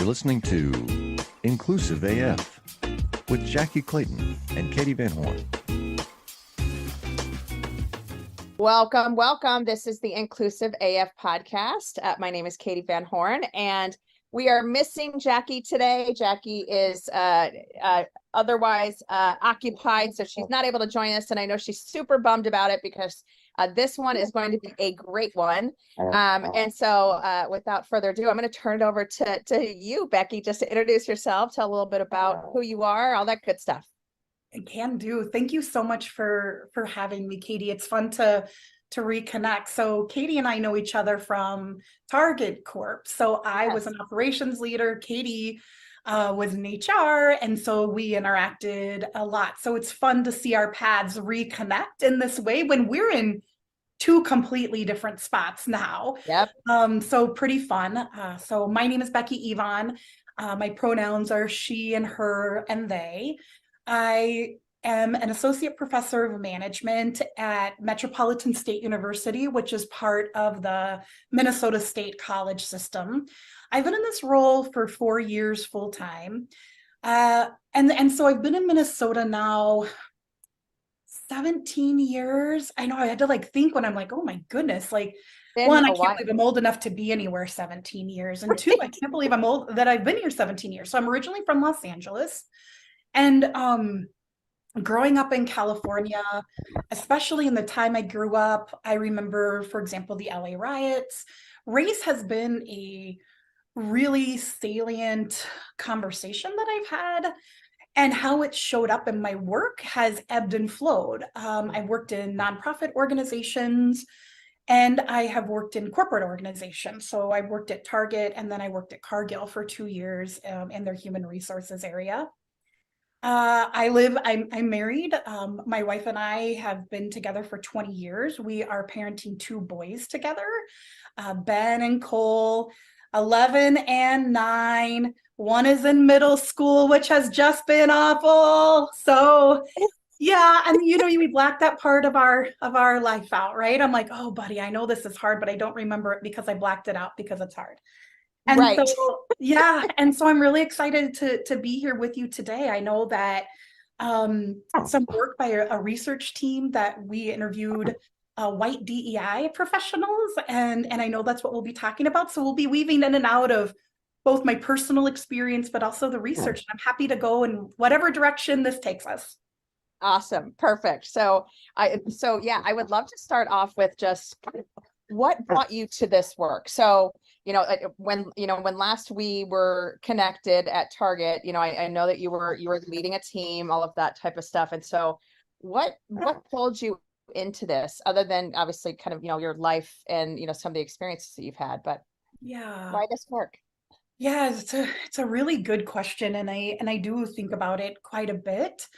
listening to Inclusive AF with Jackie Clayton and Katee Van Horn. Welcome, welcome. This is the Inclusive AF podcast. My name is Katee Van Horn, and we are missing Jackie today. Jackie is otherwise occupied, so she's not able to join us, and I know she's super bummed about it because this one is going to be a great one. And so without further ado, I'm going to turn it over to you, Becky, just to introduce yourself, tell a little bit about who you are, all that good stuff. I can do. Thank you so much for having me, Katee. It's fun to reconnect. So Katee and I know each other from Target Corp. So I was an operations leader. Katee was in HR, and so we interacted a lot. So it's fun to see our paths reconnect in this way when we're in two completely different spots now. Yep. So pretty fun. So my name is Becky Evan. My pronouns are she and her and they. I am an associate professor of management at Metropolitan State University, which is part of the Minnesota State College system. I've been in this role for 4 years full time. And so I've been in Minnesota now 17 years. I know I had to think when I'm like, oh my goodness, one, I can't believe I'm old enough to be anywhere 17 years. And two, I can't believe that I've been here 17 years. So I'm originally from Los Angeles. And growing up in California, especially in the time I grew up, I remember, for example, the LA riots. Race has been a really salient conversation that I've had, and how it showed up in my work has ebbed and flowed. I've worked in nonprofit organizations, and I have worked in corporate organizations. So I worked at Target, and then I worked at Cargill for 2 years in their human resources area. I'm married. My wife and I have been together for 20 years. We are parenting 2 boys together, Ben and Cole, 11 and 9. One is in middle school, which has just been awful. So yeah, and we black that part of our life out, right? I'm like, oh, buddy, I know this is hard, but I don't remember it because I blacked it out because it's hard. And right. So, yeah. And so I'm really excited to be here with you today. I know that some work by a research team that we interviewed white DEI professionals. And I know that's what we'll be talking about. So we'll be weaving in and out of both my personal experience, but also the research. And I'm happy to go in whatever direction this takes us. Awesome. Perfect. So I would love to start off with just what brought you to this work. So, when last we were connected at Target, I know that you were leading a team, all of that type of stuff. And so what pulled you into this, other than obviously kind of, your life and, some of the experiences that you've had, but yeah, why this work? Yeah, it's a really good question. And I do think about it quite a bit.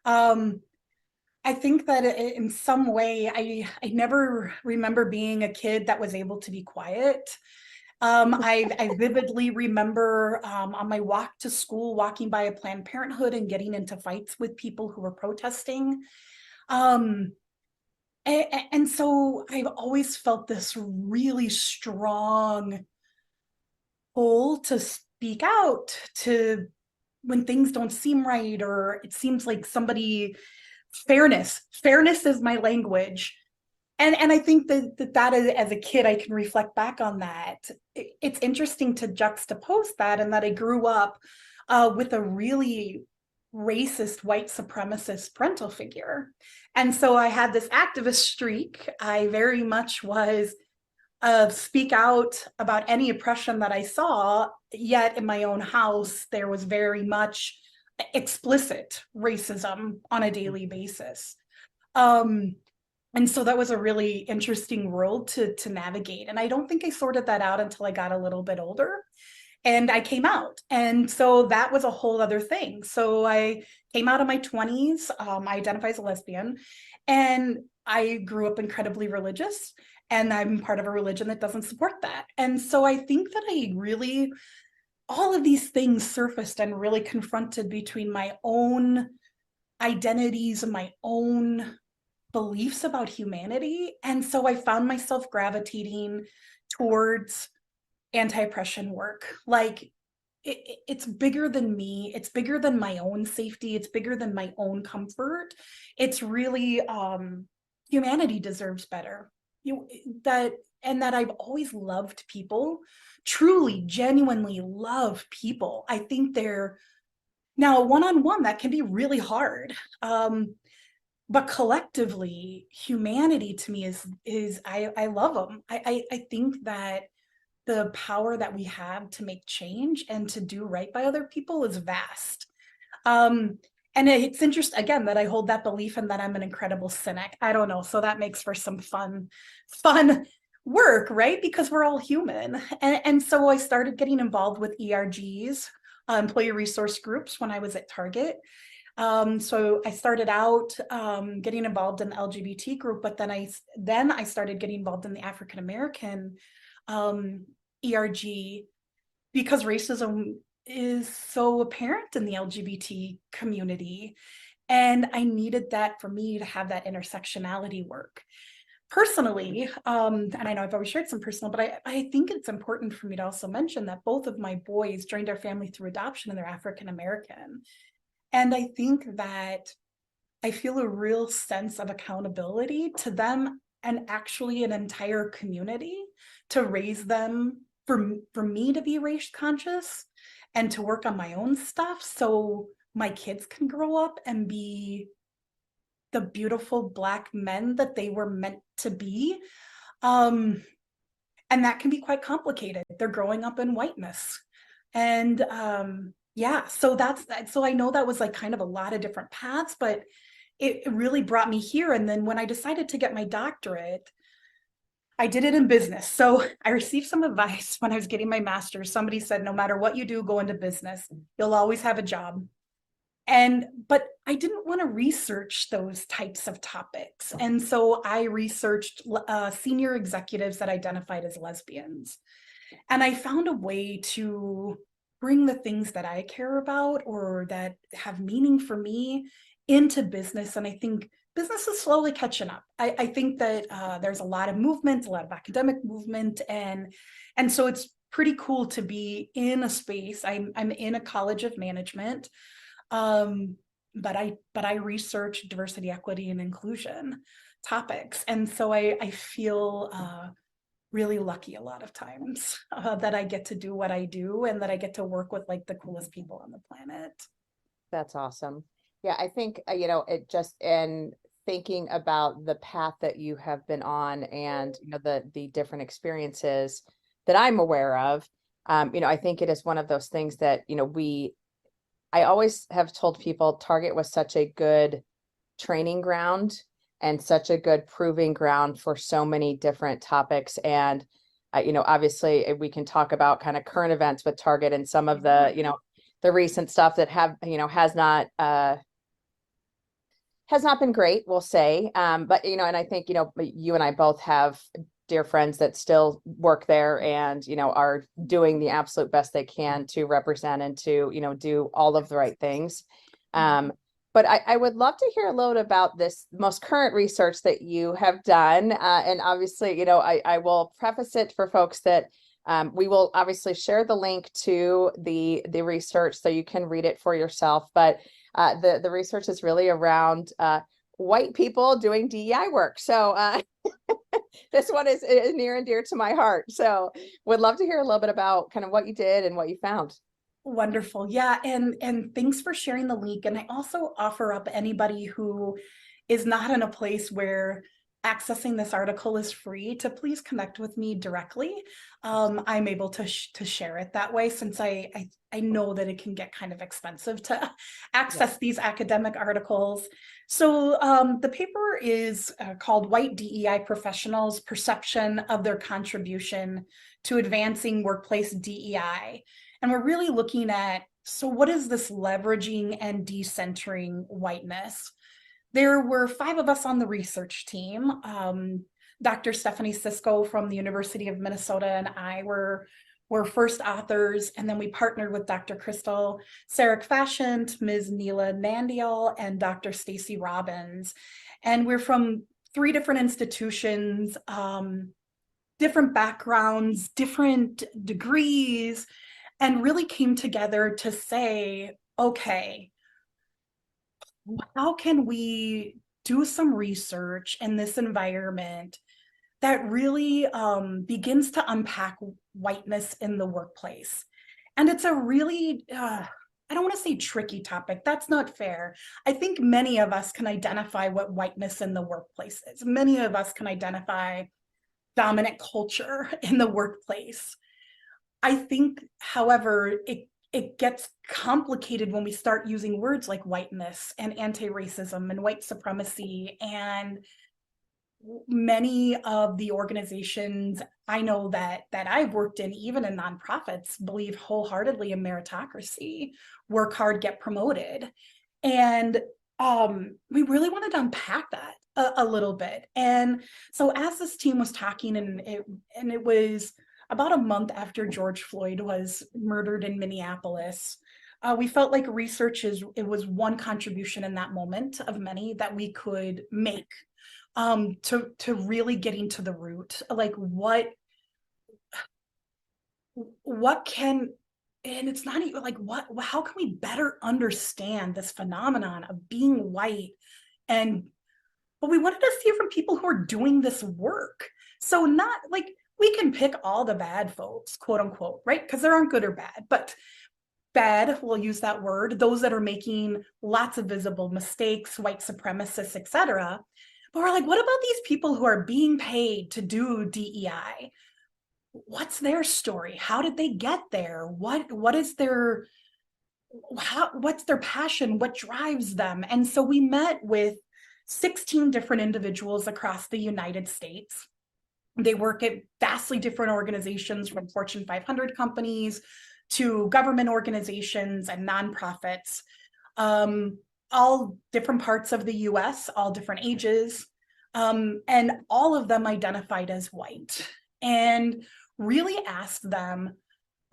I think that in some way, I never remember being a kid that was able to be quiet. I vividly remember on my walk to school, walking by a Planned Parenthood and getting into fights with people who were protesting. And so I've always felt this really strong pull to speak out to when things don't seem right, or it seems like fairness is my language. And I think that as a kid, I can reflect back on that. It's interesting to juxtapose that, and that I grew up with a really racist white supremacist parental figure. And so I had this activist streak. I very much was speak out about any oppression that I saw, yet in my own house, there was very much explicit racism on a daily basis. And so that was a really interesting world to navigate. And I don't think I sorted that out until I got a little bit older and I came out. And so that was a whole other thing. So I came out in my 20s. I identify as a lesbian, and I grew up incredibly religious, and I'm part of a religion that doesn't support that. And so I think that all of these things surfaced and really confronted between my own identities and my own beliefs about humanity. And so I found myself gravitating towards anti-oppression work, like it's bigger than me. It's bigger than my own safety. It's bigger than my own comfort. It's really, humanity deserves better. You that and that I've always loved people, truly, genuinely love people. I think they're now one-on-one that can be really hard. But collectively, humanity to me is I love them. I think that the power that we have to make change and to do right by other people is vast. Um, and it's interesting again that I hold that belief and that I'm an incredible cynic. I don't know. So that makes for some fun work, right? Because we're all human. And so I started getting involved with ERGs, employee resource groups, when I was at Target. So I started out getting involved in the LGBT group, but then I started getting involved in the African American ERG, because racism is so apparent in the LGBT community. And I needed that for me to have that intersectionality work. Personally, and I know I've always shared some personal, but I think it's important for me to also mention that both of my boys joined our family through adoption and they're African American. And I think that I feel a real sense of accountability to them and actually an entire community to raise them for me to be race conscious and to work on my own stuff so my kids can grow up and be the beautiful Black men that they were meant to be. And that can be quite complicated. They're growing up in whiteness. And yeah, so so I know that was like kind of a lot of different paths, but it really brought me here. And then when I decided to get my doctorate, I did it in business. So I received some advice when I was getting my master's. Somebody said, no matter what you do, go into business. You'll always have a job. But I didn't want to research those types of topics. And so I researched senior executives that identified as lesbians. And I found a way to bring the things that I care about or that have meaning for me into business. And I think business is slowly catching up. I think that there's a lot of movement, a lot of academic movement. And so it's pretty cool to be in a space. I'm in a college of management. But I research diversity, equity, and inclusion topics. And so I feel really lucky a lot of times that I get to do what I do and that I get to work with like the coolest people on the planet. That's awesome. Yeah, I think, it just in thinking about the path that you have been on and, the different experiences that I'm aware of, I think it is one of those things that, I always have told people Target was such a good training ground and such a good proving ground for so many different topics. And, obviously we can talk about kind of current events with Target and some of the, the recent stuff that has not been great, we'll say. But, and I think, you and I both have dear friends that still work there and, are doing the absolute best they can to represent and to, do all of the right things. But I would love to hear a little bit about this most current research that you have done. And obviously, I will preface it for folks that we will obviously share the link to the research so you can read it for yourself. But the research is really around white people doing DEI work. So this one is near and dear to my heart. So would love to hear a little bit about kind of what you did and what you found. Wonderful. Yeah. And thanks for sharing the link. And I also offer up anybody who is not in a place where accessing this article is free to please connect with me directly. I'm able to share it that way since I know that it can get kind of expensive to access these academic articles. So the paper is called White DEI Professionals: Perception of Their Contribution to Advancing Workplace DEI. And we're really looking at, so what is this leveraging and decentering whiteness? There were 5 of us on the research team. Dr. Stephanie Sisko from the University of Minnesota and I were first authors, and then we partnered with Dr. Crystal Sarek-Fashant, Ms. Neela Nandial, and Dr. Stacy Robbins. And we're from 3 different institutions, different backgrounds, different degrees. and really came together to say, okay, how can we do some research in this environment that really begins to unpack whiteness in the workplace? And it's a really, I don't want to say tricky topic. That's not fair. I think many of us can identify what whiteness in the workplace is. Many of us can identify dominant culture in the workplace. I think, however, it gets complicated when we start using words like whiteness and anti-racism and white supremacy. And many of the organizations I know that I've worked in, even in nonprofits, believe wholeheartedly in meritocracy, work hard, get promoted. And we really wanted to unpack that a little bit. And so as this team was talking, and it was about a month after George Floyd was murdered in Minneapolis, we felt like it was one contribution in that moment of many that we could make to really getting to the root, like what can, and it's not even like how can we better understand this phenomenon of being white? But we wanted to see from people who are doing this work. So not like we can pick all the bad folks, quote unquote, right? Because there aren't good or bad, but bad, we'll use that word, those that are making lots of visible mistakes, white supremacists, etc. But we're like, what about these people who are being paid to do DEI? What's their story? How did they get there? What's their passion? What drives them? And so we met with 16 different individuals across the United States. They work at vastly different organizations, from Fortune 500 companies to government organizations and nonprofits, all different parts of the US, all different ages, and all of them identified as white, and really asked them,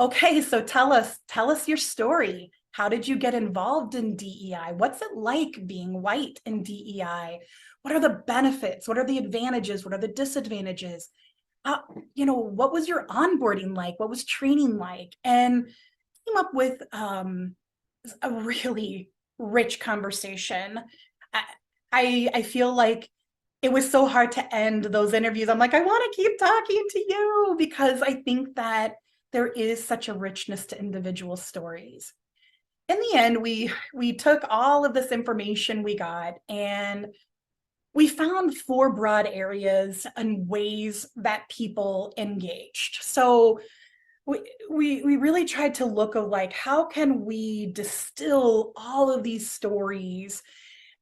okay, so tell us your story. How did you get involved in DEI? What's it like being white in DEI? What are the benefits? What are the advantages? What are the disadvantages? What was your onboarding like? What was training like? And came up with a really rich conversation. I feel like it was so hard to end those interviews. I'm like, I want to keep talking to you, because I think that there is such a richness to individual stories. In the end, we took all of this information we got, and we found 4 broad areas and ways that people engaged. So we really tried to look at, like, how can we distill all of these stories?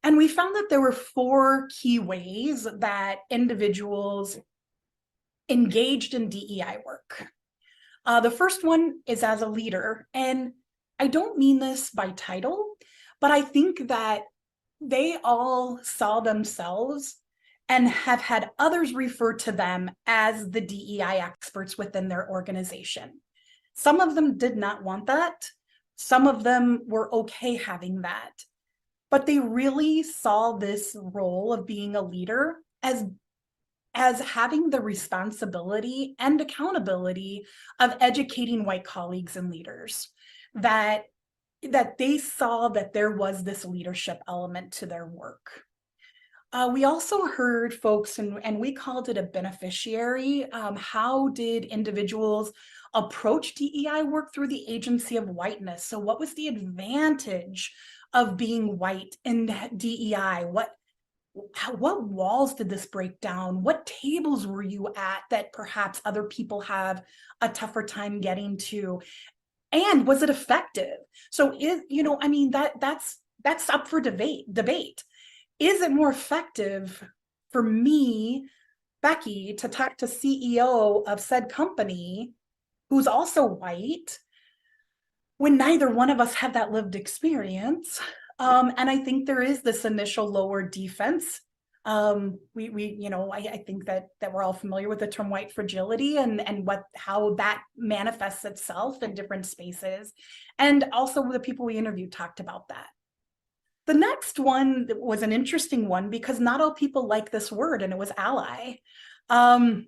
And we found that there were 4 key ways that individuals engaged in DEI work. The first one is as a leader. And I don't mean this by title, but I think that they all saw themselves and have had others refer to them as the DEI experts within their organization. Some of them did not want that. Some of them were okay having that. But they really saw this role of being a leader as having the responsibility and accountability of educating white colleagues and leaders, that they saw that there was this leadership element to their work. We also heard folks, and we called it a beneficiary. How did individuals approach DEI work through the agency of whiteness? So what was the advantage of being white in DEI? What walls did this break down? What tables were you at that perhaps other people have a tougher time getting to? And was it effective? So that's up for debate. Is it more effective for me, Becky, to talk to CEO of said company who's also white, when neither one of us have that lived experience? And I think there is this initial lower defense. I think that we're all familiar with the term white fragility and how that manifests itself in different spaces. And also the people we interviewed talked about that. The next one was an interesting one, because not all people like this word, and it was ally. And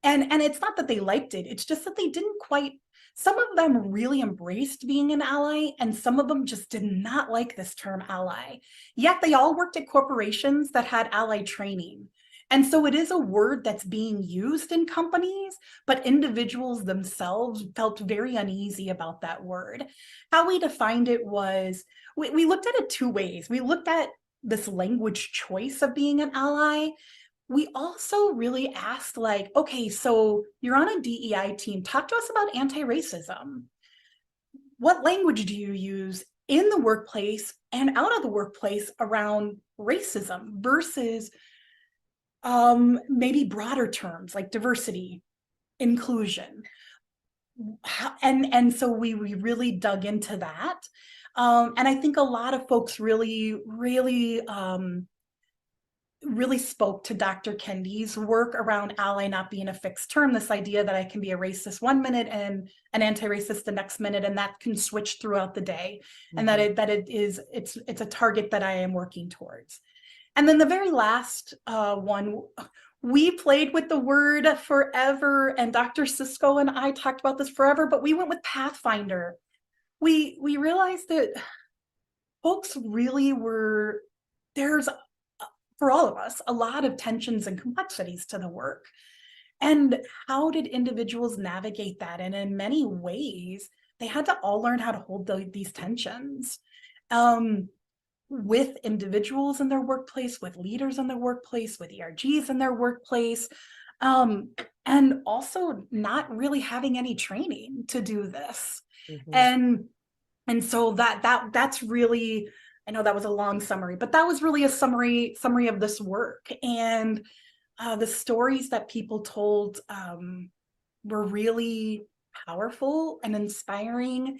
it's not that they liked it, it's just that they didn't quite Some of them really embraced being an ally, and some of them just did not like this term ally. Yet they all worked at corporations that had ally training. And so it is a word that's being used in companies, but individuals themselves felt very uneasy about that word. How we defined it was, we looked at it two ways. We looked at this language choice of being an ally. We also really asked, like, okay, so you're on a DEI team. Talk to us about anti-racism. What language do you use in the workplace and out of the workplace around racism versus maybe broader terms like diversity, inclusion? And so we really dug into that. And I think a lot of folks really spoke to Dr. Kendi's work around ally not being a fixed term, this idea that I can be a racist one minute and an anti-racist the next minute, and that can switch throughout the day. And it's a target that I am working towards. And then the very last one, we played with the word forever, and Dr. Cisco and I talked about this forever, but we went with Pathfinder. We realized that folks really were, there's, for all of us, a lot of tensions and complexities to the work. And how did individuals navigate that? And in many ways, they had to all learn how to hold these tensions. With individuals in their workplace, with leaders in their workplace, with ERGs in their workplace, and also not really having any training to do this. And so that's really, I know that was a long summary, but that was really a summary of this work. And the stories that people told were really powerful and inspiring.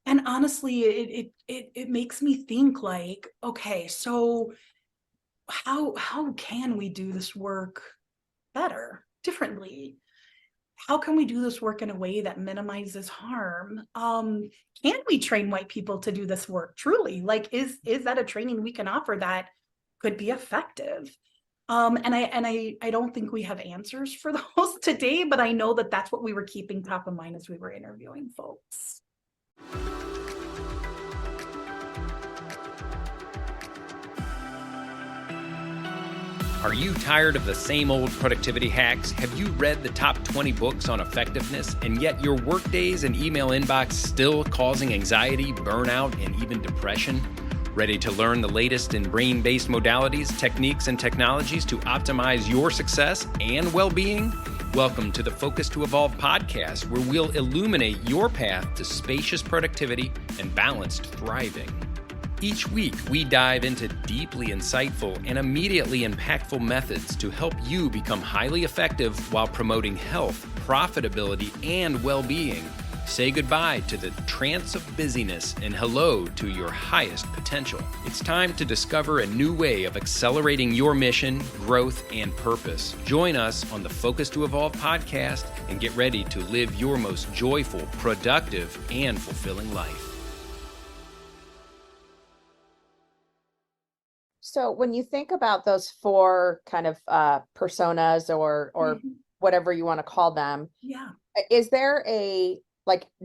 And honestly, it makes me think, like, okay, so how can we do this work better, differently? How can we do this work in a way that minimizes harm? Can we train white people to do this work truly? Like, is that a training we can offer that could be effective? And I don't think we have answers for those today, but I know that that's what we were keeping top of mind as we were interviewing folks. Are you tired of the same old productivity hacks? Have you read the top 20 books on effectiveness, and yet your workdays and email inbox still causing anxiety, burnout, and even depression? Ready to learn the latest in brain-based modalities, techniques, and technologies to optimize your success and well-being? Welcome to the Focus to Evolve podcast, where we'll illuminate your path to spacious productivity and balanced thriving. Each week, we dive into deeply insightful and immediately impactful methods to help you become highly effective while promoting health, profitability, and well-being. Say goodbye to the trance of busyness and hello to your highest potential. It's time to discover a new way of accelerating your mission, growth, and purpose. Join us on the Focus to Evolve podcast and get ready to live your most joyful, productive, and fulfilling life. So when you think about those four kind of personas or whatever you want to call them, is there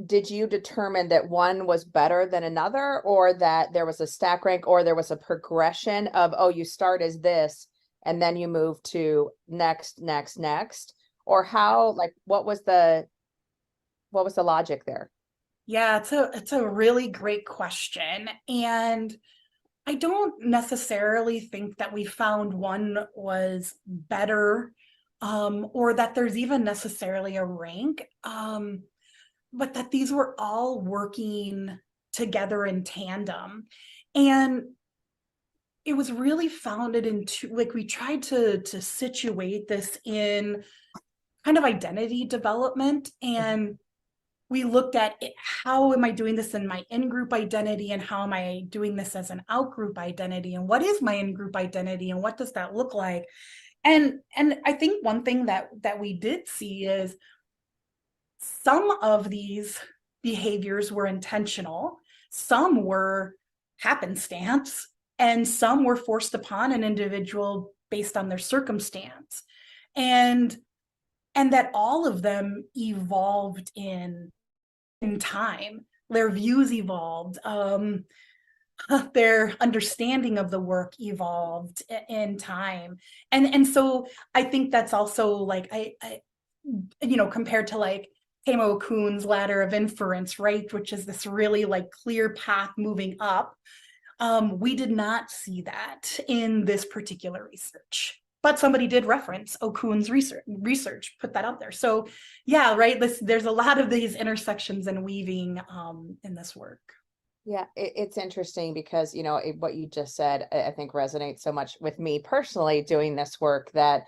did you determine that one was better than another, or that there was a stack rank, or there was a progression of, oh, you start as this and then you move to next, or how, like, what was the logic there? Yeah, it's a really great question. And I don't necessarily think that we found one was better, or that there's even necessarily a rank, but that these were all working together in tandem. And it was really founded into, like, we tried to situate this in kind of identity development, and we looked at it, how am I doing this in my in-group identity, and how am I doing this as an out-group identity, and what is my in-group identity, and what does that look like? And I think one thing that we did see is some of these behaviors were intentional, some were happenstance, and some were forced upon an individual based on their circumstance. And that all of them evolved in in time. Their views evolved. Their understanding of the work evolved in time. And so I think that's also like, I compared to like Tamo Kuhn's ladder of inference, right? Which is this really like clear path moving up. We did not see that in this particular research, but somebody did reference Okuhn's research, put that out there. So yeah, right. There's a lot of these intersections and weaving in this work. Yeah, it's interesting because, what you just said, I think resonates so much with me personally doing this work that,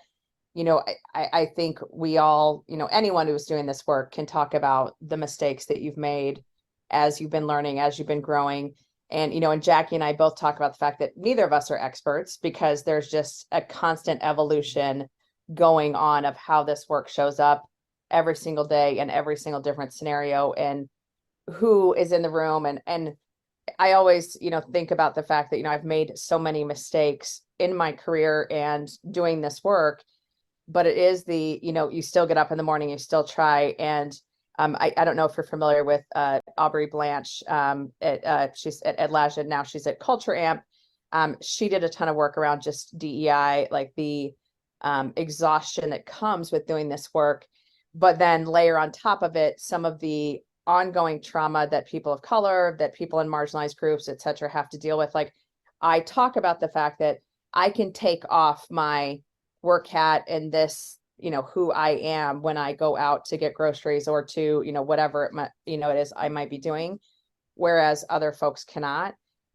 I think we all, anyone who's doing this work can talk about the mistakes that you've made as you've been learning, as you've been growing. And, and Jackie and I both talk about the fact that neither of us are experts because there's just a constant evolution going on of how this work shows up every single day in every single different scenario and who is in the room. And I always, think about the fact that, I've made so many mistakes in my career and doing this work, but it is you still get up in the morning, you still try. And I don't know if you're familiar with Aubrey Blanche. She's at Lajda now. She's at Culture Amp. She did a ton of work around just DEI, like the exhaustion that comes with doing this work, but then layer on top of it some of the ongoing trauma that people of color, that people in marginalized groups, et cetera, have to deal with. Like I talk about the fact that I can take off my work hat and this, who I am when I go out to get groceries or to, whatever it might, it is I might be doing, whereas other folks cannot.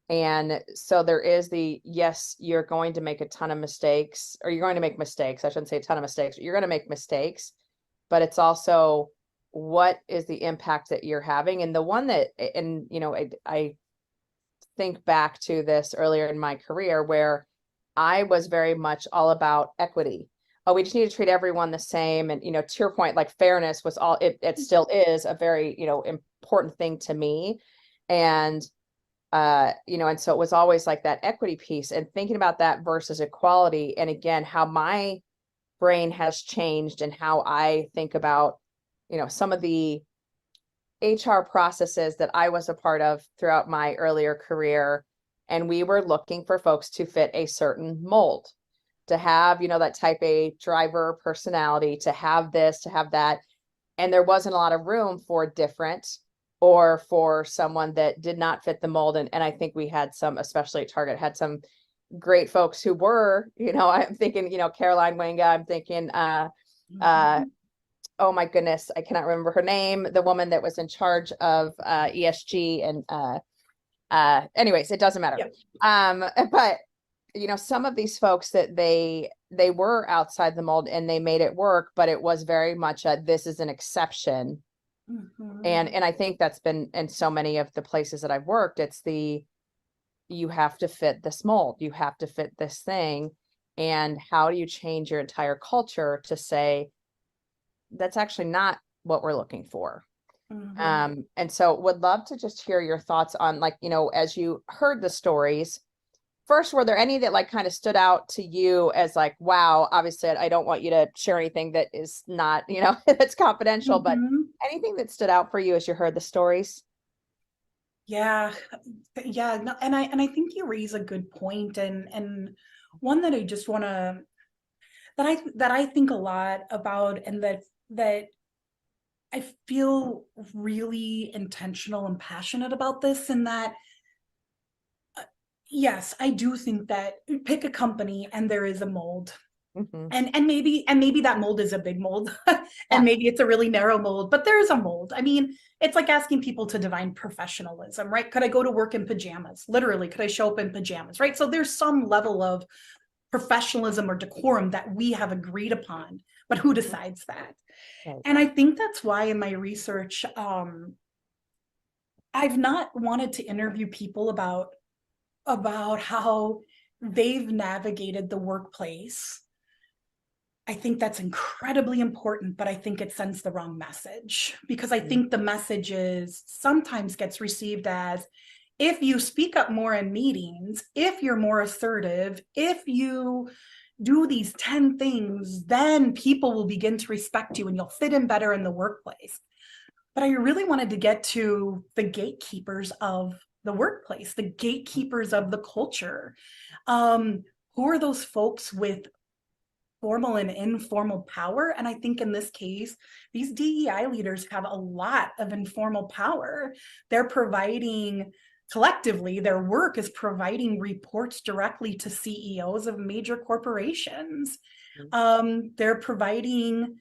And so there is yes, you're going to make a ton of mistakes, or you're going to make mistakes. I shouldn't say a ton of mistakes, but you're going to make mistakes, but it's also what is the impact that you're having. And the one that, and, I think back to this earlier in my career where I was very much all about equity. Oh, we just need to treat everyone the same. And, to your point, like fairness was it still is a very, important thing to me. And, and so it was always like that equity piece and thinking about that versus equality. And again, how my brain has changed and how I think about, some of the HR processes that I was a part of throughout my earlier career. And we were looking for folks to fit a certain mold, to have, that type A driver personality, to have this, to have that. And there wasn't a lot of room for different or for someone that did not fit the mold. And I think we had some, especially at Target, had some great folks who were, I'm thinking, Caroline Wenga, I'm thinking, oh my goodness, I cannot remember her name, the woman that was in charge of ESG and anyways, it doesn't matter. Yep. But some of these folks that they were outside the mold and they made it work, but it was very much this is an exception. Mm-hmm. And I think that's been in so many of the places that I've worked, it's you have to fit this mold, you have to fit this thing. And how do you change your entire culture to say, that's actually not what we're looking for. Mm-hmm. And so would love to just hear your thoughts on like, as you heard the stories, first, were there any that like kind of stood out to you as like, wow, obviously I don't want you to share anything that is not, that's confidential, mm-hmm. but anything that stood out for you as you heard the stories? Yeah. No, and I think you raise a good point and one that I just want to, that I think a lot about and that I feel really intentional and passionate about this, and that yes, I do think that pick a company and there is a mold. Mm-hmm. And maybe that mold is a big mold and maybe it's a really narrow mold, but there is a mold. I mean, it's like asking people to define professionalism, right? Could I go to work in pajamas? Literally, could I show up in pajamas, right? So there's some level of professionalism or decorum that we have agreed upon, but who decides that? Right. And I think that's why in my research, I've not wanted to interview people about how they've navigated the workplace. I think that's incredibly important, but I think it sends the wrong message because I think the message is sometimes gets received as, if you speak up more in meetings, if you're more assertive, if you do these 10 things, then people will begin to respect you and you'll fit in better in the workplace. But I really wanted to get to the gatekeepers of the workplace, the gatekeepers of the culture. Who are those folks with formal and informal power? And I think in this case, these DEI leaders have a lot of informal power. They're providing, collectively, their work is providing reports directly to CEOs of major corporations. They're providing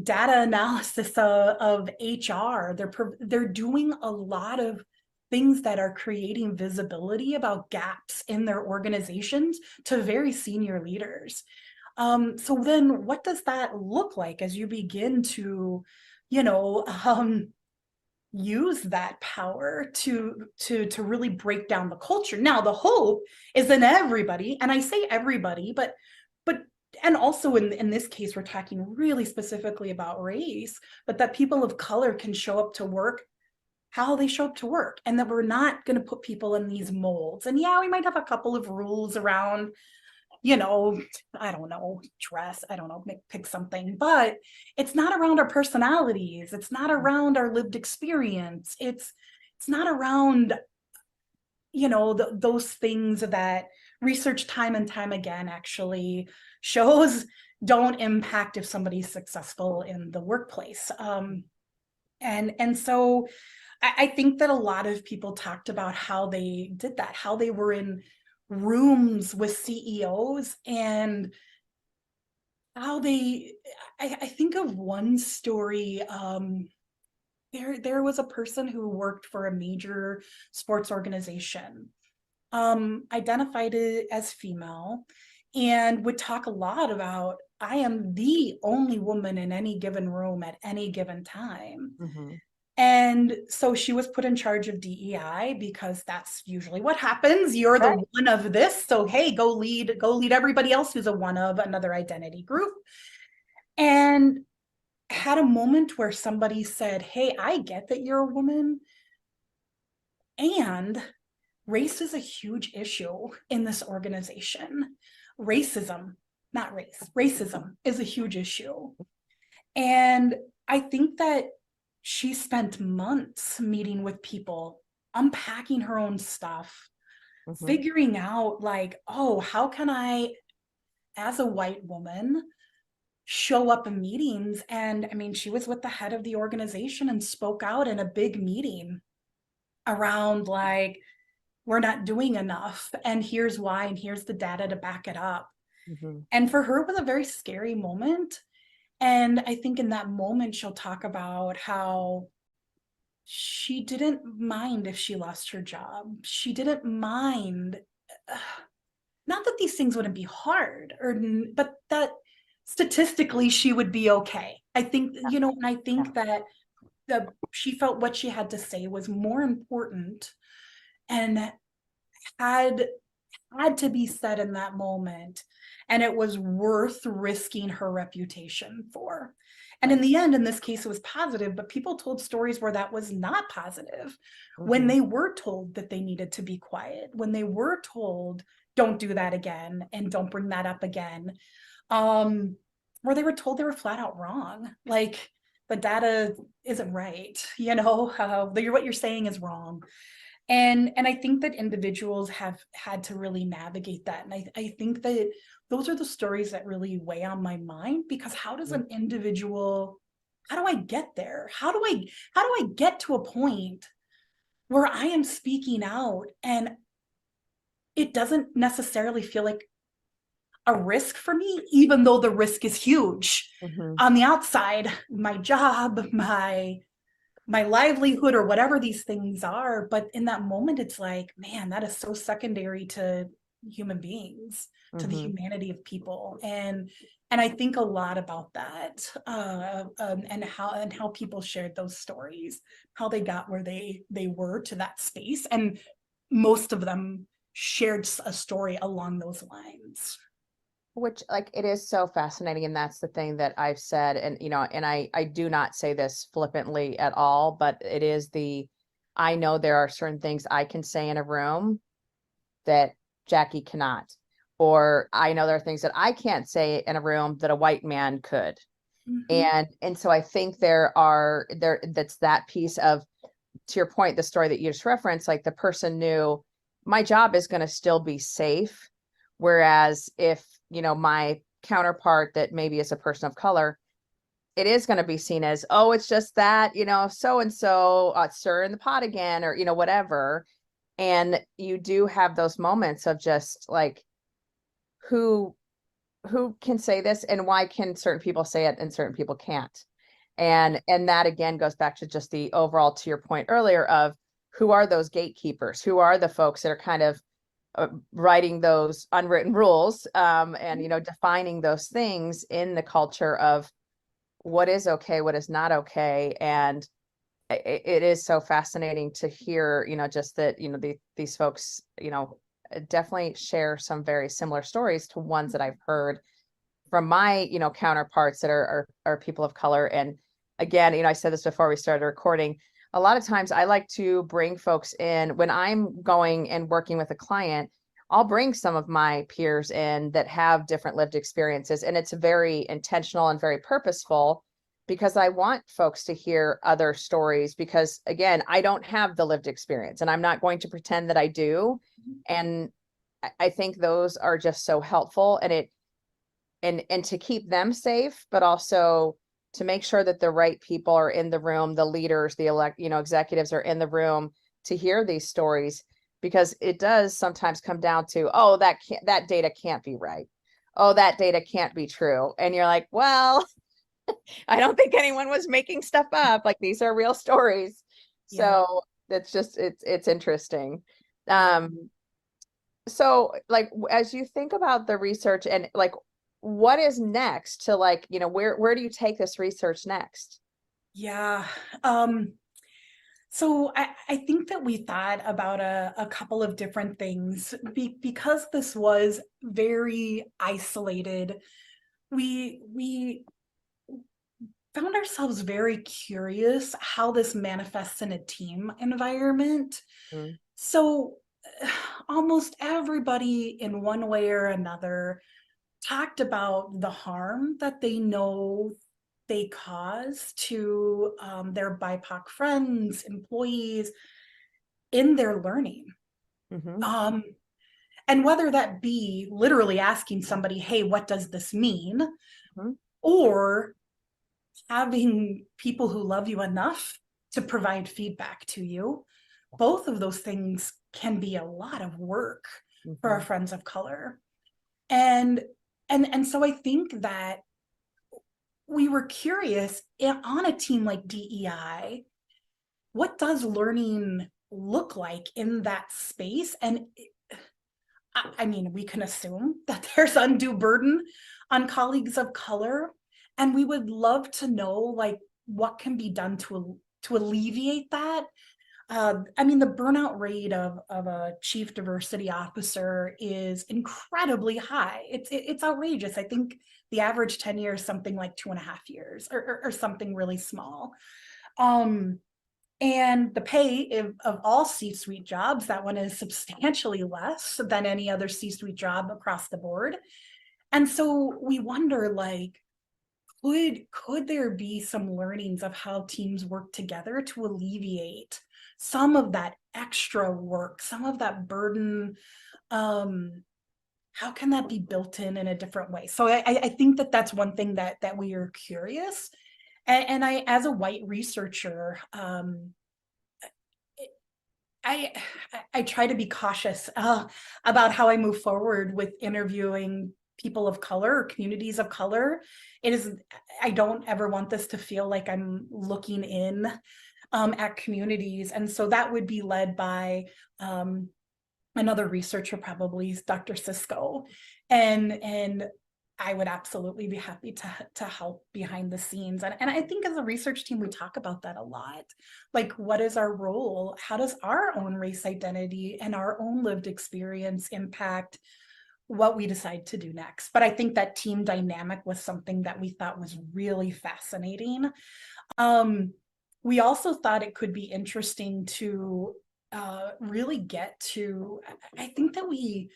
data analysis of HR. They're doing a lot of things that are creating visibility about gaps in their organizations to very senior leaders. So then what does that look like as you begin to, use that power to really break down the culture? Now, the hope is in everybody, and I say everybody, but and also in this case, we're talking really specifically about race, but that people of color can show up to work how they show up to work, and that we're not going to put people in these molds. And yeah, we might have a couple of rules around, I don't know, dress, I don't know, pick something, but it's not around our personalities. It's not around our lived experience. It's not around, those things that research time and time again actually shows don't impact if somebody's successful in the workplace. And so I think that a lot of people talked about how they did that, how they were in rooms with CEOs, and how I think of one story. There was a person who worked for a major sports organization, identified it as female, and would talk a lot about, I am the only woman in any given room at any given time. And so she was put in charge of DEI because that's usually what happens. You're the one of this. So, hey, go lead everybody else who's a one of another identity group. And had a moment where somebody said, hey, I get that you're a woman, and race is a huge issue in this organization. Racism, not race, racism is a huge issue. And I think that she spent months meeting with people, unpacking her own stuff, figuring out like, oh, how can I, as a white woman, show up in meetings? And I mean, she was with the head of the organization and spoke out in a big meeting around like, we're not doing enough, and here's why, and here's the data to back it up. And for her, it was a very scary moment. And I think in that moment, she'll talk about how she didn't mind if she lost her job. She didn't mind, not that these things wouldn't be hard, but that statistically she would be okay. I think, and I think that she felt what she had to say was more important and had to be said in that moment, and it was worth risking her reputation for. And in the end, in this case, it was positive, but people told stories where that was not positive. When they were told that they needed to be quiet, when they were told, don't do that again and don't bring that up again, where they were told they were flat out wrong. Like, the data isn't right, what you're saying is wrong. And I think that individuals have had to really navigate that. And I think that those are the stories that really weigh on my mind, because how does an individual, how do I get there? How do I get to a point where I am speaking out and it doesn't necessarily feel like a risk for me, even though the risk is huge? On the outside, my job, my livelihood, or whatever these things are. But in that moment, it's like, man, that is so secondary to human beings, to the humanity of people. And I think a lot about that, and how people shared those stories, how they got where they were to that space. And most of them shared a story along those lines. Which, like, it is so fascinating. And that's the thing that I've said, and, and I do not say this flippantly at all, but it is I know there are certain things I can say in a room that Jackie cannot, or I know there are things that I can't say in a room that a white man could. And so I think that's that piece of, to your point, the story that you just referenced, like the person knew my job is going to still be safe. Whereas if, my counterpart that maybe is a person of color, it is going to be seen as, oh, it's just that, so-and-so stirring the pot again, or, whatever. And you do have those moments of just like, who can say this, and why can certain people say it and certain people can't? And that again goes back to just the overall, to your point earlier, of who are those gatekeepers, who are the folks that are kind of writing those unwritten rules, and defining those things in the culture of what is okay, what is not okay. And it is so fascinating to hear, just that, these folks, definitely share some very similar stories to ones that I've heard from my, counterparts that are people of color. And again, I said this before we started recording, a lot of times I like to bring folks in when I'm going and working with a client. I'll bring some of my peers in that have different lived experiences, and it's very intentional and very purposeful, because I want folks to hear other stories, because again, I don't have the lived experience and I'm not going to pretend that I do. And I think those are just so helpful, and to keep them safe, but also to make sure that the right people are in the room, the leaders, the executives are in the room to hear these stories, because it does sometimes come down to, oh, that data can't be right. Oh, that data can't be true. And you're like, well, I don't think anyone was making stuff up. Like, these are real stories. Yeah. So it's just, it's interesting. So like, as you think about the research and like, what is next to like, where do you take this research next? Yeah. So I think that we thought about a couple of different things because this was very isolated. We found ourselves very curious how this manifests in a team environment. Mm. So almost everybody in one way or another talked about the harm that they know they cause to their BIPOC friends, employees in their learning. Mm-hmm. And whether that be literally asking somebody, hey, what does this mean? Mm-hmm. Or having people who love you enough to provide feedback to you. Both of those things can be a lot of work for our friends of color. And so I think that we were curious, on a team like DEI, what does learning look like in that space? And I mean, we can assume that there's undue burden on colleagues of color, and we would love to know like what can be done to alleviate that. I mean, the burnout rate of a chief diversity officer is incredibly high. It's outrageous. I think the average tenure is something like 2.5 years, or something really small. And the pay of all C-suite jobs, that one is substantially less than any other C-suite job across the board. And so we wonder, like, could there be some learnings of how teams work together to alleviate some of that extra work, some of that burden? How can that be built in a different way? So I think that that's one thing that we are curious. And I, as a white researcher, I try to be cautious about how I move forward with interviewing people of color or communities of color. I don't ever want this to feel like I'm looking in at communities. And so that would be led by another researcher, probably Dr. Sisko. And I would absolutely be happy to help behind the scenes. And I think as a research team, we talk about that a lot. Like, what is our role? How does our own race identity and our own lived experience impact what we decide to do next? But I think that team dynamic was something that we thought was really fascinating. We also thought it could be interesting to really get to, I think that we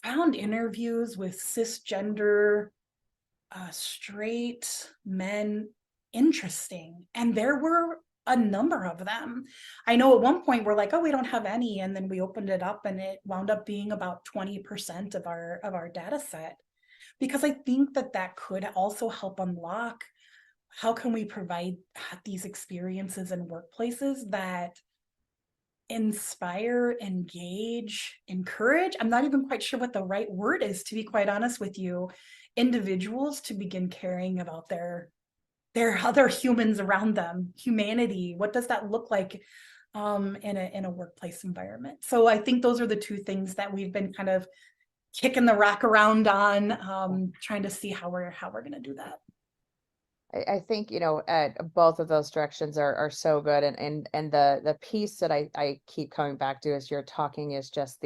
found interviews with cisgender straight men interesting. And there were a number of them. I know at one point we're like, oh, we don't have any. And then we opened it up and it wound up being about 20% of our data set. Because I think that could also help unlock how can we provide these experiences in workplaces that inspire, engage, encourage. I'm not even quite sure what the right word is, to be quite honest with you, individuals to begin caring about their other humans around them, humanity. What does that look like in a workplace environment? So I think those are the two things that we've been kind of kicking the rock around on, trying to see how we're going to do that. I think, both of those directions are so good. And the piece that I keep coming back to as you're talking is just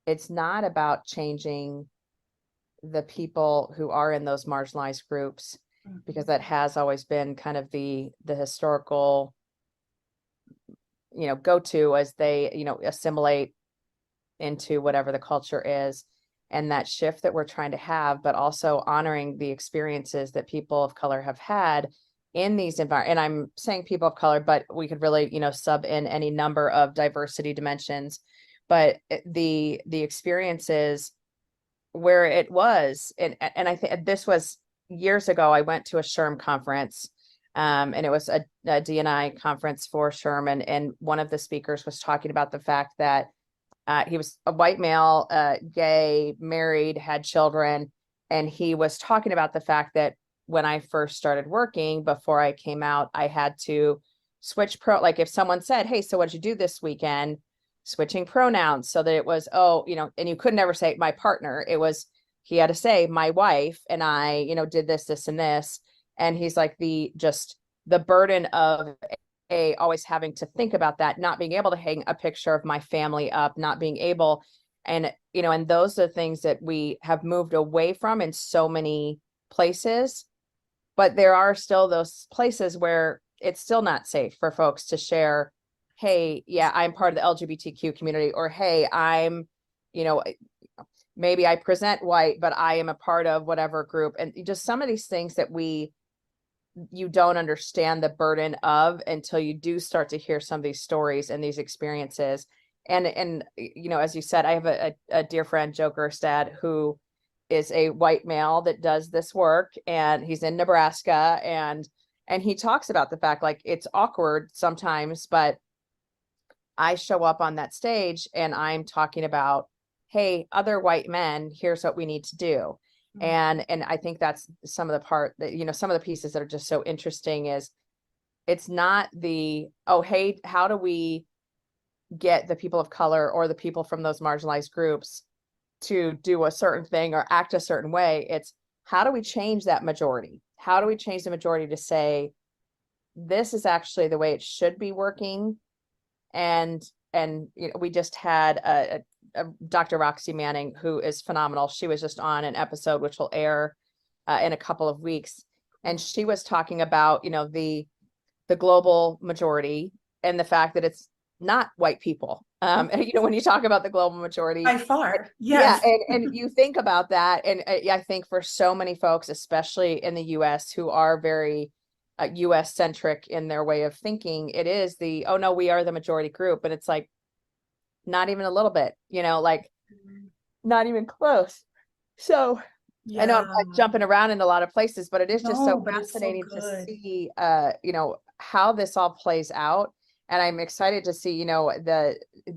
it's not about changing the people who are in those marginalized groups, because that has always been kind of the historical, go-to as they, assimilate into whatever the culture is. And that shift that we're trying to have, but also honoring the experiences that people of color have had in these environments. And I'm saying people of color, but we could really, sub in any number of diversity dimensions. But the experiences where it was, and I think this was years ago, I went to a SHRM conference, and it was a D&I conference for SHRM, and one of the speakers was talking about the fact that he was a white male, gay, married, had children. And he was talking about the fact that when I first started working, before I came out, I had to switch like if someone said, hey, so what did you do this weekend? Switching pronouns so that it was, and you could never say my partner. It was, he had to say my wife and I, did this, this, and this. And he's like, the burden of always having to think about that, not being able to hang a picture of my family up, not being able, and those are things that we have moved away from in so many places, but there are still those places where it's still not safe for folks to share, hey, yeah, I'm part of the LGBTQ community, or hey, I'm, maybe I present white, but I am a part of whatever group. And just some of these things that you don't understand the burden of until you do start to hear some of these stories and these experiences. And as you said, I have a dear friend, Joe Gerstad, who is a white male that does this work, and he's in Nebraska, and he talks about the fact, like, it's awkward sometimes, but I show up on that stage and I'm talking about, hey, other white men, here's what we need to do. And I think that's some of the part that, some of the pieces that are just so interesting is it's not the, oh, hey, how do we get the people of color or the people from those marginalized groups to do a certain thing or act a certain way? It's how do we change that majority? How do we change the majority to say, this is actually the way it should be working? And we just had Dr. Roxy Manning, who is phenomenal. She was just on an episode which will air in a couple of weeks, and she was talking about the global majority and the fact that it's not white people. When you talk about the global majority, by far, yes. Yeah, and you think about that, and I think for so many folks, especially in the U.S., who are very U.S. centric in their way of thinking, it is oh no, we are the majority group, but it's like, not even a little bit, like not even close. So yeah. I know I'm jumping around in a lot of places, but it is just so fascinating to see, how this all plays out. And I'm excited to see,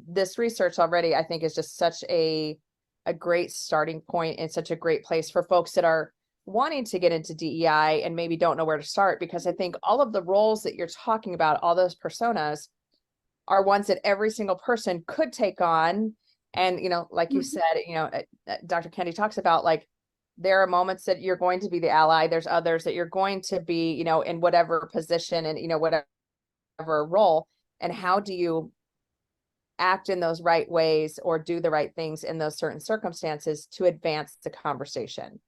this research already, I think, is just such a great starting point and such a great place for folks that are wanting to get into DEI and maybe don't know where to start, because I think all of the roles that you're talking about, all those personas, are ones that every single person could take on. And, like you said, Dr. Kendi talks about, like, there are moments that you're going to be the ally. There's others that you're going to be, in whatever position and, whatever role. And how do you act in those right ways or do the right things in those certain circumstances to advance the conversation?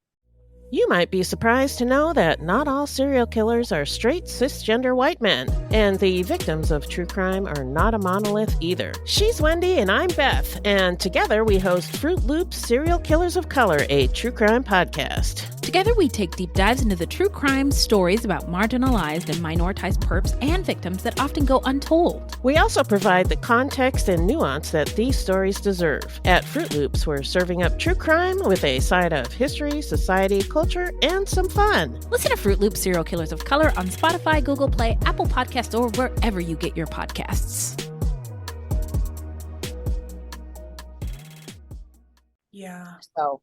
You might be surprised to know that not all serial killers are straight cisgender white men, and the victims of true crime are not a monolith either. She's Wendy and I'm Beth, and together we host Fruit Loop's Serial Killers of Color, a true crime podcast. Together, we take deep dives into the true crime stories about marginalized and minoritized perps and victims that often go untold. We also provide the context and nuance that these stories deserve. At Fruit Loops, we're serving up true crime with a side of history, society, culture, and some fun. Listen to Fruit Loops Serial Killers of Color on Spotify, Google Play, Apple Podcasts, or wherever you get your podcasts. Yeah. So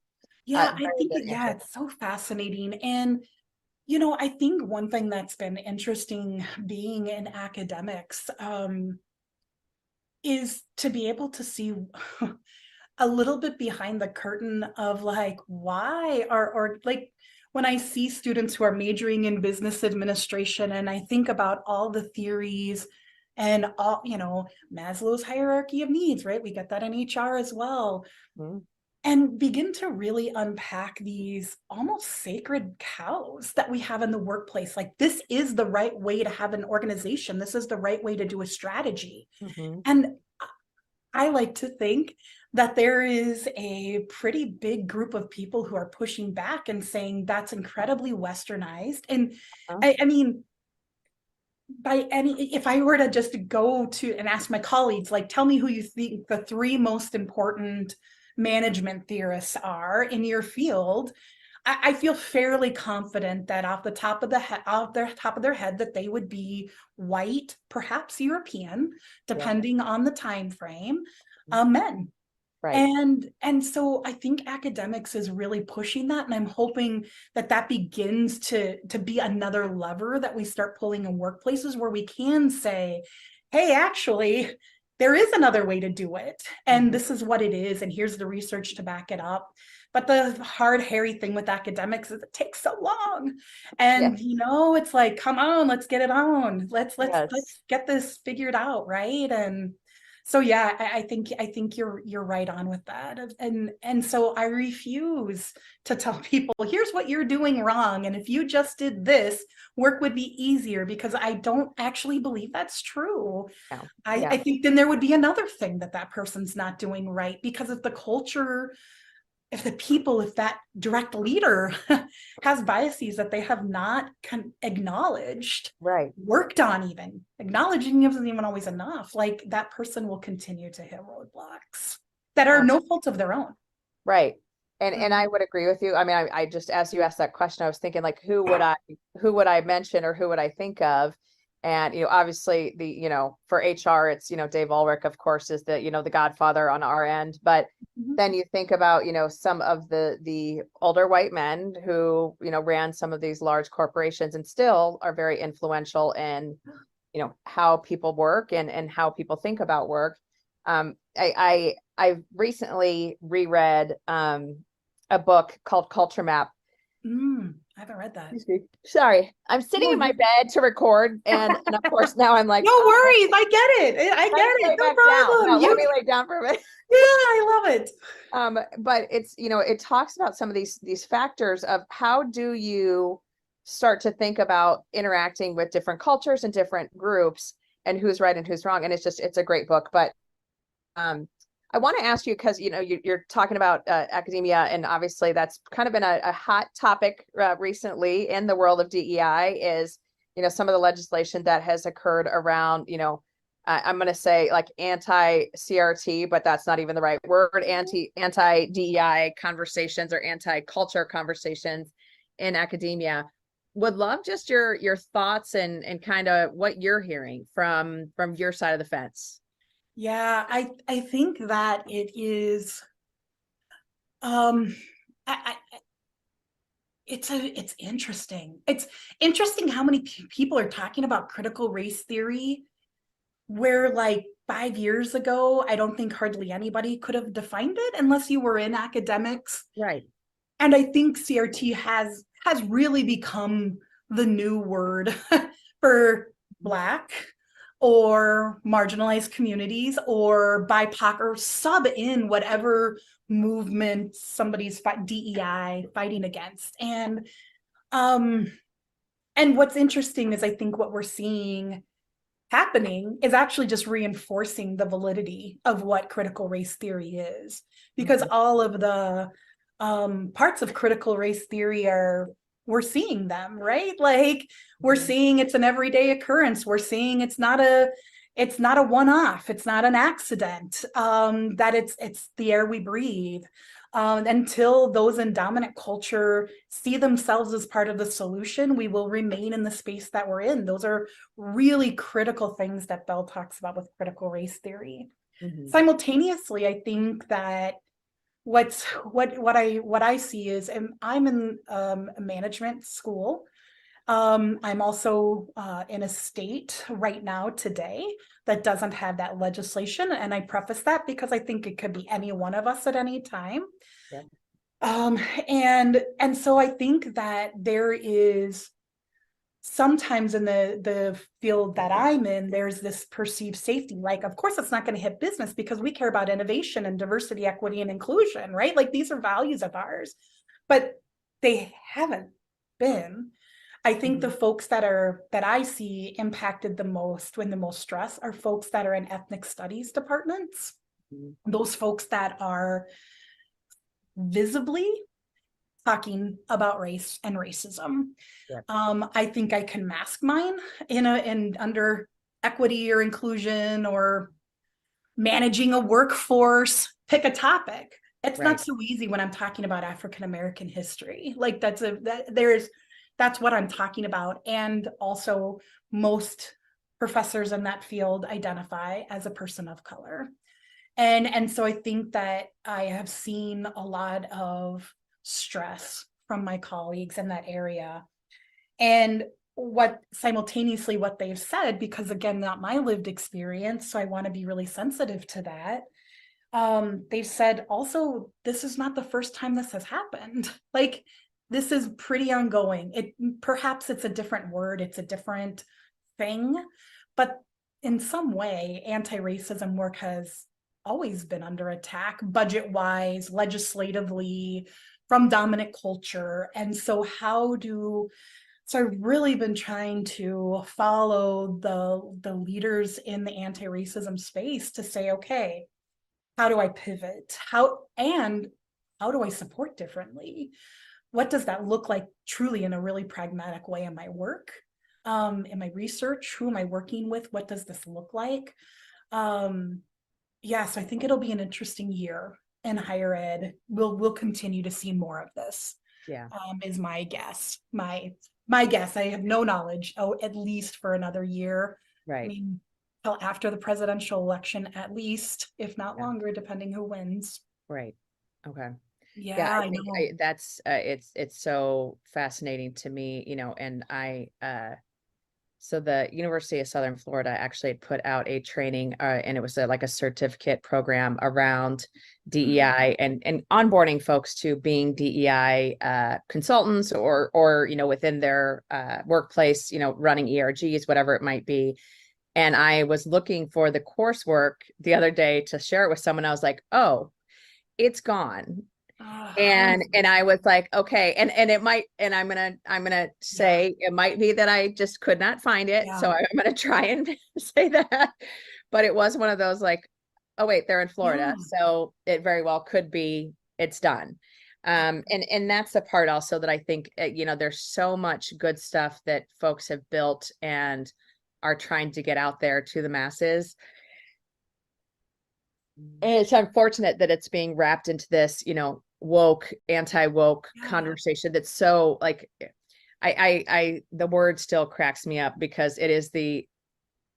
Yeah, I very think, good yeah, answer. it's so fascinating. And, I think one thing that's been interesting being in academics is to be able to see a little bit behind the curtain of like, why or like when I see students who are majoring in business administration and I think about all the theories and all, Maslow's hierarchy of needs, right? We get that in HR as well. Mhm. And begin to really unpack these almost sacred cows that we have in the workplace. Like, this is the right way to have an organization. This is the right way to do a strategy. Mhm. And I like to think that there is a pretty big group of people who are pushing back and saying that's incredibly westernized. And Uh-huh. I mean, if I were to just go to and ask my colleagues, like, tell me who you think the three most important management theorists are in your field, I feel fairly confident that off the top of their head that they would be white, perhaps European, depending on the time frame, men. Right. And so I think academics is really pushing that, and I'm hoping that begins to be another lever that we start pulling in workplaces where we can say, hey, actually, there is another way to do it, and this is what it is, and here's the research to back it up. But the hard, hairy thing with academics is it takes so long, and it's like, come on, let's get it on. Let's get this figured out, right? And so yeah, I think you're right on with that, and so I refuse to tell people, here's what you're doing wrong, and if you just did this, work would be easier, because I don't actually believe that's true. Yeah. I think then there would be another thing that person's not doing right, because if the culture, if the people, if that direct leader has biases that they have not acknowledged, Right. worked on, even acknowledging isn't even always enough, like, that person will continue to hit roadblocks that are no fault of their own. Right. And I would agree with you. I mean, I just, as you asked that question, I was thinking, like, who would I mention, or who would I think of? And, obviously for HR, it's, Dave Ulrich, of course, is the godfather on our end. But then you think about, some of the older white men who, ran some of these large corporations and still are very influential in, how people work and how people think about work. I recently reread a book called Culture Map. I haven't read that. Sorry, I'm sitting in my bed to record, and of course now I'm like, no worries, I get it. I get it. No problem. No, let me lay down for a minute. Yeah, I love it. But it's, it talks about some of these factors of how do you start to think about interacting with different cultures and different groups, and who's right and who's wrong. And it's a great book. But I want to ask you, because you're talking about academia, and obviously that's kind of been a hot topic recently in the world of DEI, is some of the legislation that has occurred around I'm going to say like anti-CRT, but that's not even the right word, anti-DEI conversations or anti-culture conversations in academia. Would love just your thoughts and kind of what you're hearing from your side of the fence. Yeah, I think that it is, it's interesting. It's interesting how many people are talking about critical race theory, where like 5 years ago, I don't think hardly anybody could have defined it unless you were in academics. Right. And I think CRT has really become the new word for Black or marginalized communities or BIPOC or sub in whatever movement somebody's DEI fighting against. And what's interesting is I think what we're seeing happening is actually just reinforcing the validity of what critical race theory is, because all of the parts of critical race theory we're seeing them, right? Like we're seeing it's an everyday occurrence. We're seeing it's not a one-off. It's not an accident. That it's the air we breathe. Until those in dominant culture see themselves as part of the solution, we will remain in the space that we're in. Those are really critical things that Bell talks about with critical race theory. Simultaneously, I think that what I see is, and I'm in a management school. I'm also in a state right now today that doesn't have that legislation. And I preface that because I think it could be any one of us at any time. Yeah. And so I think that there is sometimes in the field that I'm in, there's this perceived safety. Like, of course, it's not going to hit business because we care about innovation and diversity, equity, and inclusion, right? Like these are values of ours, but they haven't been. I think the folks that I see impacted the most, when the most stress, are folks that are in ethnic studies departments. Those folks that are visibly talking about race and racism. Yeah. I think I can mask mine in under equity or inclusion or managing a workforce, pick a topic. It's not so easy when I'm talking about African American history. Like that's what I'm talking about. And also most professors in that field identify as a person of color. And so I think that I have seen a lot of stress from my colleagues in that area. And simultaneously what they've said, because again, not my lived experience, so I want to be really sensitive to that. They've said also, this is not the first time this has happened. Like, this is pretty ongoing. Perhaps it's a different word, it's a different thing, but in some way, anti-racism work has always been under attack, budget-wise, legislatively, from dominant culture. And so I've really been trying to follow the leaders in the anti-racism space to say, okay, how do I pivot? How do I support differently? What does that look like truly in a really pragmatic way in my work, in my research? Who am I working with? What does this look like? So I think it'll be an interesting year in higher ed. We'll continue to see more of this. Yeah, is my guess. My guess. I have no knowledge. At least for another year. Right. I mean, till after the presidential election, at least, if not longer, depending who wins. Right. Okay. Yeah, I think that's it's so fascinating to me, and so the University of Southern Florida actually put out a training, and it was like a certificate program around DEI and onboarding folks to being DEI consultants or within their workplace, running ERGs, whatever it might be. And I was looking for the coursework the other day to share it with someone. I was like, oh, it's gone. And I was like, okay, and it might, and I'm gonna say it might be that I just could not find it. So I'm gonna try and say that, but it was one of those like, oh wait, they're in Florida, so it very well could be it's done. And that's the part also that I think there's so much good stuff that folks have built and are trying to get out there to the masses. And it's unfortunate that it's being wrapped into this, woke, anti-woke conversation that's so like, the word still cracks me up because it is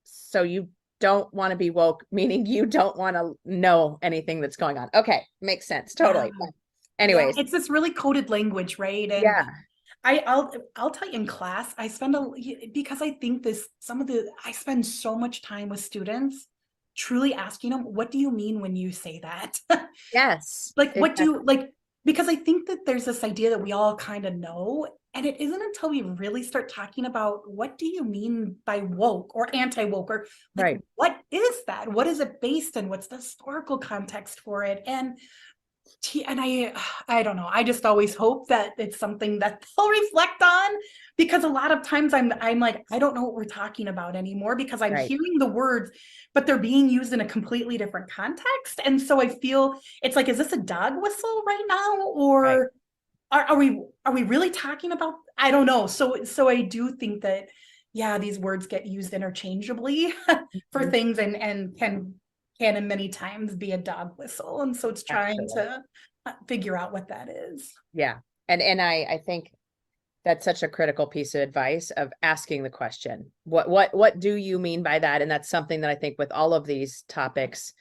so you don't want to be woke, meaning you don't want to know anything that's going on. Okay. Makes sense. Totally. But anyways. It's this really coded language, right? And I'll tell you, in class, I spend because I think I spend so much time with students truly asking them, what do you mean when you say that? Yes. Like, what do you like? Because I think that there's this idea that we all kind of know, and it isn't until we really start talking about what do you mean by woke or anti-woke, or like, what is that? What is it based in? What's the historical context for it? And And I don't know. I just always hope that it's something that they'll reflect on, because a lot of times I'm like, I don't know what we're talking about anymore, because I'm Right. hearing the words, but they're being used in a completely different context. And so I feel it's like, is this a dog whistle right now? Or are we really talking about, I don't know. So I do think that, yeah, these words get used interchangeably for Mhm. things, and can in many times be a dog whistle. And so it's trying Absolutely. to figure out what that is. Yeah. And I think that's such a critical piece of advice, of asking the question, what do you mean by that? And that's something that I think with all of these topics,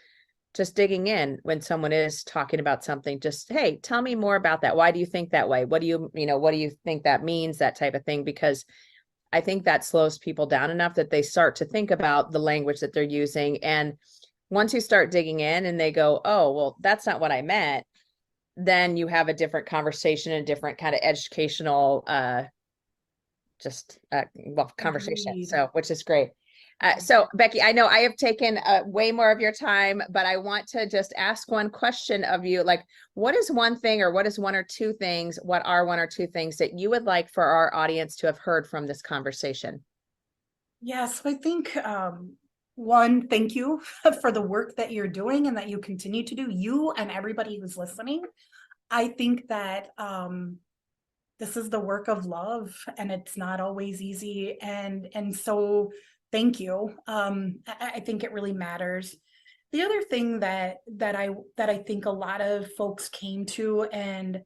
just digging in when someone is talking about something, just, hey, tell me more about that. Why do you think that way? What do you think that means? That type of thing, because I think that slows people down enough that they start to think about the language that they're using. And once you start digging in and they go, oh, well, that's not what I meant, then you have a different conversation, a different kind of educational conversation. Agreed. So, which is great. So Becky, I know I have taken way more of your time, but I want to just ask one question of you. Like, what is one thing, or what is one or two things, what are one or two things that you would like for our audience to have heard from this conversation? Yeah, so I think one, thank you for the work that you're doing and that you continue to do, you and everybody who's listening. I think that this is the work of love, and it's not always easy. And so thank you. I think it really matters. The other thing that I think a lot of folks came to, and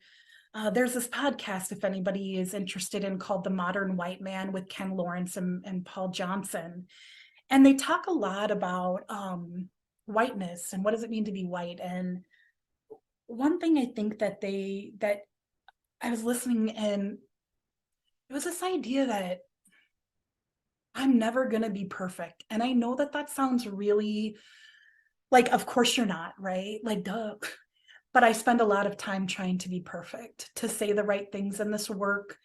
there's this podcast, if anybody is interested in, called The Modern White Man, with Ken Lawrence and Paul Johnson. And they talk a lot about whiteness and what does it mean to be white. And one thing I think that I was listening, and it was this idea that I'm never going to be perfect. And I know that that sounds really like, of course you're not, right? Like, duh. But I spend a lot of time trying to be perfect, to say the right things in this work,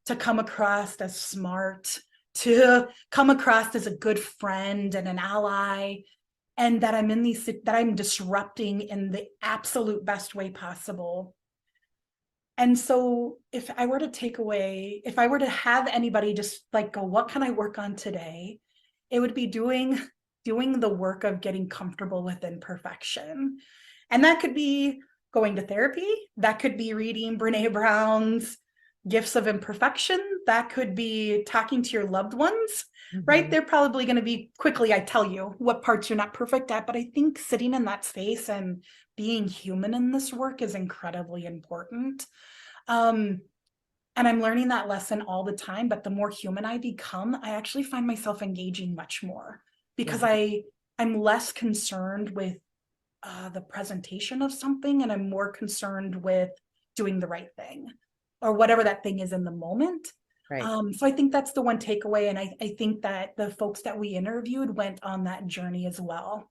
to come across as smart, to come across as a good friend and an ally, and that I'm disrupting in the absolute best way possible. And so if I were to have anybody just like go, what can I work on today? It would be doing the work of getting comfortable with imperfection. And that could be going to therapy. That could be reading Brene Brown's Gifts of Imperfection. That could be talking to your loved ones, right? Mhm. They're probably going to be, quickly, I tell you what parts you're not perfect at. But I think sitting in that space and being human in this work is incredibly important. And I'm learning that lesson all the time. But the more human I become, I actually find myself engaging much more, because I'm less concerned with the presentation of something, and I'm more concerned with doing the right thing, or whatever that thing is in the moment. Right. So I think that's the one takeaway. And I think that the folks that we interviewed went on that journey as well,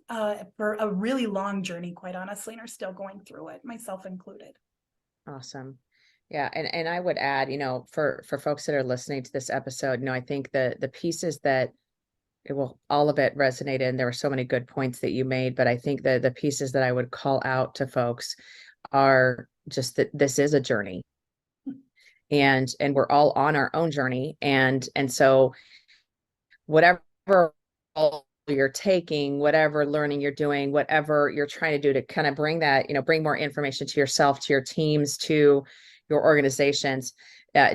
for a really long journey, quite honestly, and are still going through it, myself included. Awesome. Yeah. And I would add, for folks that are listening to this episode, I think the pieces that all of it resonated, and there were so many good points that you made, but I think the pieces that I would call out to folks are just that this is a journey, and we're all on our own journey. And so whatever you're taking, whatever learning you're doing, whatever you're trying to do to kind of bring that, bring more information to yourself, to your teams, to your organizations,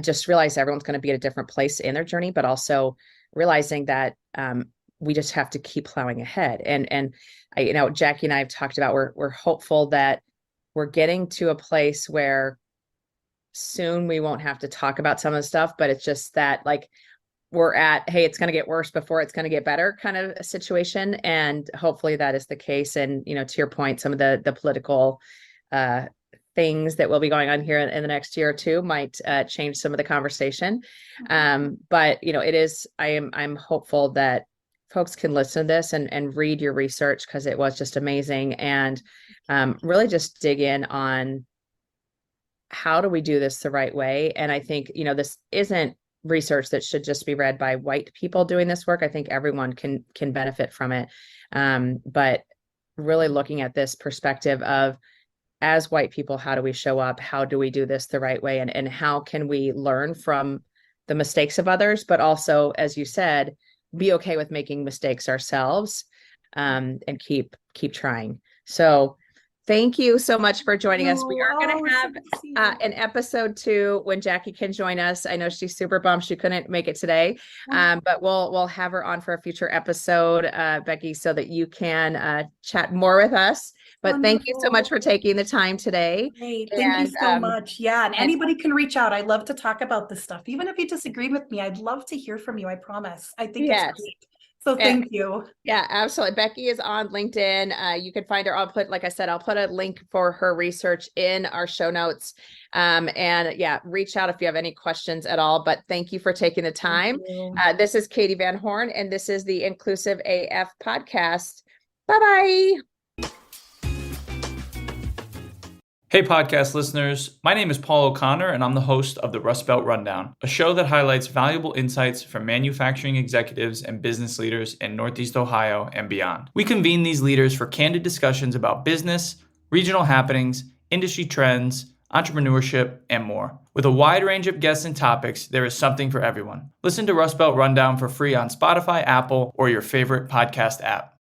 just realize everyone's going to be at a different place in their journey, but also realizing that we just have to keep plowing ahead. And Jackie and I have talked about, we're hopeful that we're getting to a place where soon we won't have to talk about some of the stuff, but it's just that, like, we're at, hey, it's going to get worse before it's going to get better kind of a situation. And hopefully that is the case. And, to your point, some of the political things that will be going on here in the next year or two might change some of the conversation. But, I'm hopeful that folks can listen to this and read your research, because it was just amazing. And really just dig in on, how do we do this the right way? And I think, this isn't research that should just be read by white people doing this work. I think everyone can benefit from it. But really looking at this perspective of, as white people, how do we show up? How do we do this the right way? And how can we learn from the mistakes of others, but also, as you said, be okay with making mistakes ourselves, and keep trying. So thank you so much for joining us. We are going to have an episode 2 when Jackie can join us. I know she's super bummed she couldn't make it today, but we'll have her on for a future episode, Becky, so that you can chat more with us. But thank you so much for taking the time today. Great. Thank you so much. Yeah, and anybody can reach out. I love to talk about this stuff. Even if you disagree with me, I'd love to hear from you. I promise. I think it's great. So thank you. Yeah, absolutely. Becky is on LinkedIn. You can find her. Like I said, I'll put a link for her research in our show notes. And yeah, reach out if you have any questions at all. But thank you for taking the time. This is Katee Van Horn, and this is the Inclusive AF podcast. Bye-bye. Hey podcast listeners, my name is Paul O'Connor and I'm the host of the Rust Belt Rundown, a show that highlights valuable insights from manufacturing executives and business leaders in Northeast Ohio and beyond. We convene these leaders for candid discussions about business, regional happenings, industry trends, entrepreneurship, and more. With a wide range of guests and topics, there is something for everyone. Listen to Rust Belt Rundown for free on Spotify, Apple, or your favorite podcast app.